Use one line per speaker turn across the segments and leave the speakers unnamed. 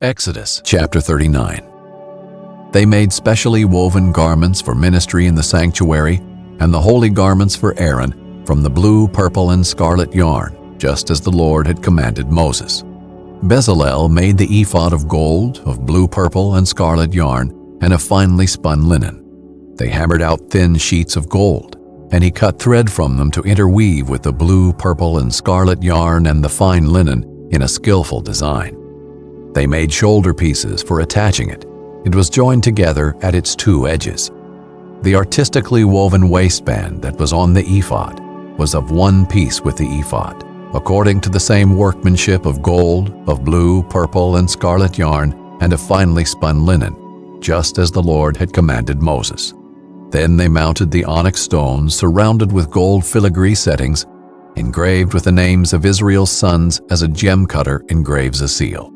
Exodus chapter 39. They made specially woven garments for ministry in the sanctuary, and the holy garments for Aaron, from the blue, purple, and scarlet yarn, just as the Lord had commanded Moses. Bezalel made the ephod of gold, of blue, purple, and scarlet yarn, and of finely spun linen. They hammered out thin sheets of gold, and he cut thread from them to interweave with the blue, purple, and scarlet yarn and the fine linen in a skillful design. They made shoulder pieces for attaching it. It was joined together at its two edges. The artistically woven waistband that was on the ephod was of one piece with the ephod, according to the same workmanship of gold, of blue, purple, and scarlet yarn, and of finely spun linen, just as the Lord had commanded Moses. Then they mounted the onyx stones surrounded with gold filigree settings, engraved with the names of Israel's sons as a gem cutter engraves a seal.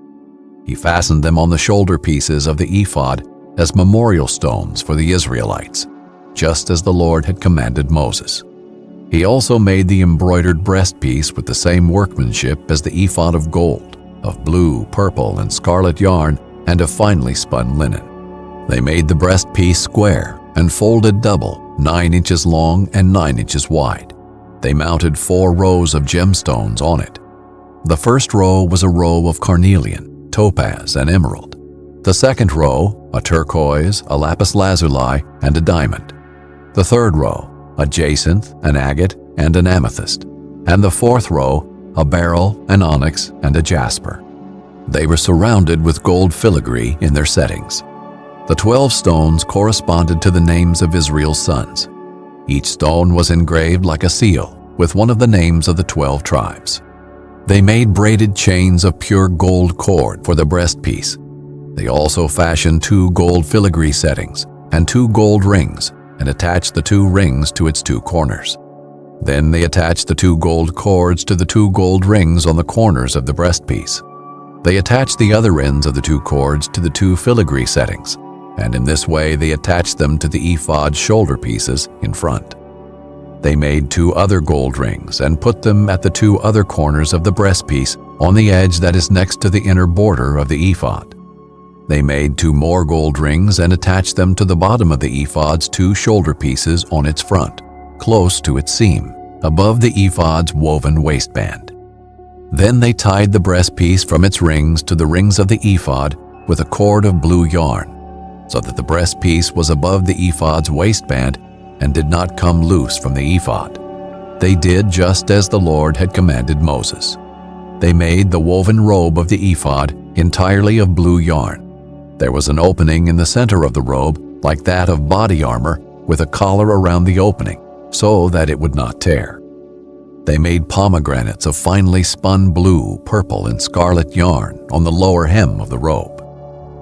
He fastened them on the shoulder pieces of the ephod as memorial stones for the Israelites, just as the Lord had commanded Moses. He also made the embroidered breastpiece with the same workmanship as the ephod of gold, of blue, purple, and scarlet yarn, and of finely spun linen. They made the breastpiece square and folded double, 9 inches long and 9 inches wide. They mounted 4 rows of gemstones on it. The first row was a row of carnelian, topaz, and emerald. The second row, a turquoise, a lapis lazuli, and a diamond. The third row, a jacinth, an agate, and an amethyst. And the fourth row, a beryl, an onyx, and a jasper. They were surrounded with gold filigree in their settings. The 12 stones corresponded to the names of Israel's sons. Each stone was engraved like a seal, with one of the names of the 12 tribes. They made braided chains of pure gold cord for the breastpiece. They also fashioned 2 gold filigree settings and 2 gold rings, and attached the 2 rings to its 2 corners. Then they attached the 2 gold cords to the 2 gold rings on the corners of the breastpiece. They attached the other ends of the 2 cords to the 2 filigree settings, and in this way they attached them to the ephod shoulder pieces in front. They made 2 other gold rings and put them at the 2 other corners of the breastpiece on the edge that is next to the inner border of the ephod. They made 2 more gold rings and attached them to the bottom of the ephod's 2 shoulder pieces on its front, close to its seam, above the ephod's woven waistband. Then they tied the breastpiece from its rings to the rings of the ephod with a cord of blue yarn, so that the breastpiece was above the ephod's waistband and did not come loose from the ephod. They did just as the Lord had commanded Moses. They made the woven robe of the ephod entirely of blue yarn. There was an opening in the center of the robe, like that of body armor, with a collar around the opening, so that it would not tear. They made pomegranates of finely spun blue, purple, and scarlet yarn on the lower hem of the robe.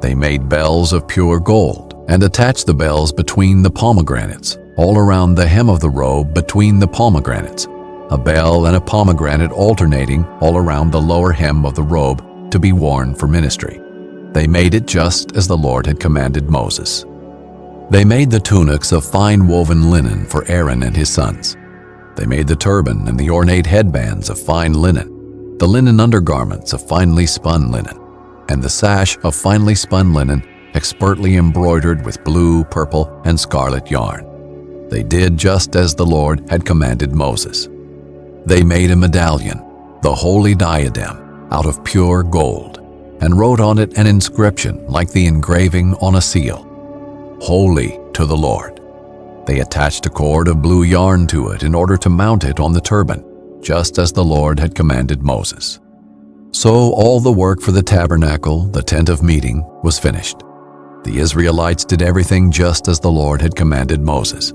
They made bells of pure gold and attached the bells between the pomegranates, all around the hem of the robe between the pomegranates, a bell and a pomegranate alternating all around the lower hem of the robe to be worn for ministry. They made it just as the Lord had commanded Moses. They made the tunics of fine woven linen for Aaron and his sons. They made the turban and the ornate headbands of fine linen, the linen undergarments of finely spun linen, and the sash of finely spun linen expertly embroidered with blue, purple, and scarlet yarn. They did just as the Lord had commanded Moses. They made a medallion, the holy diadem, out of pure gold, and wrote on it an inscription like the engraving on a seal, "Holy to the Lord." They attached a cord of blue yarn to it in order to mount it on the turban, just as the Lord had commanded Moses. So all the work for the tabernacle, the tent of meeting, was finished. The Israelites did everything just as the Lord had commanded Moses.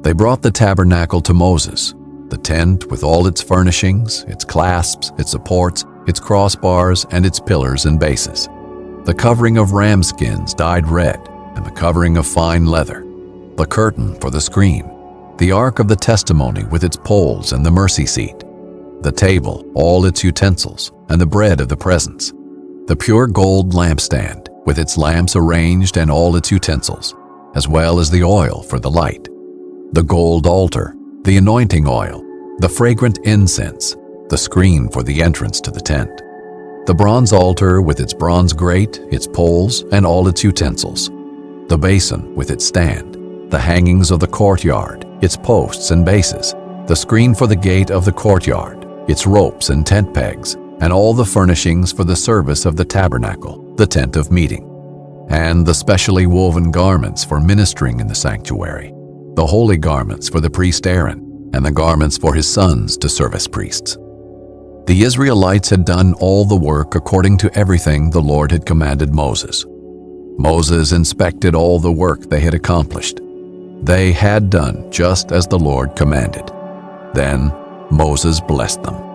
They brought the tabernacle to Moses, the tent with all its furnishings, its clasps, its supports, its crossbars, and its pillars and bases, the covering of ram skins dyed red, and the covering of fine leather, the curtain for the screen, the ark of the testimony with its poles and the mercy seat, the table, all its utensils, and the bread of the presence, the pure gold lampstand with its lamps arranged and all its utensils, as well as the oil for the light, the gold altar, the anointing oil, the fragrant incense, the screen for the entrance to the tent. the bronze altar with its bronze grate, its poles, and all its utensils, the basin with its stand, the hangings of the courtyard, its posts and bases, the screen for the gate of the courtyard, its ropes and tent pegs, and all the furnishings for the service of the tabernacle, the tent of meeting, and the specially woven garments for ministering in the sanctuary, the holy garments for the priest Aaron, and the garments for his sons to serve as priests. The Israelites had done all the work according to everything the Lord had commanded Moses. Moses inspected all the work they had accomplished. They had done just as the Lord commanded. Then Moses blessed them.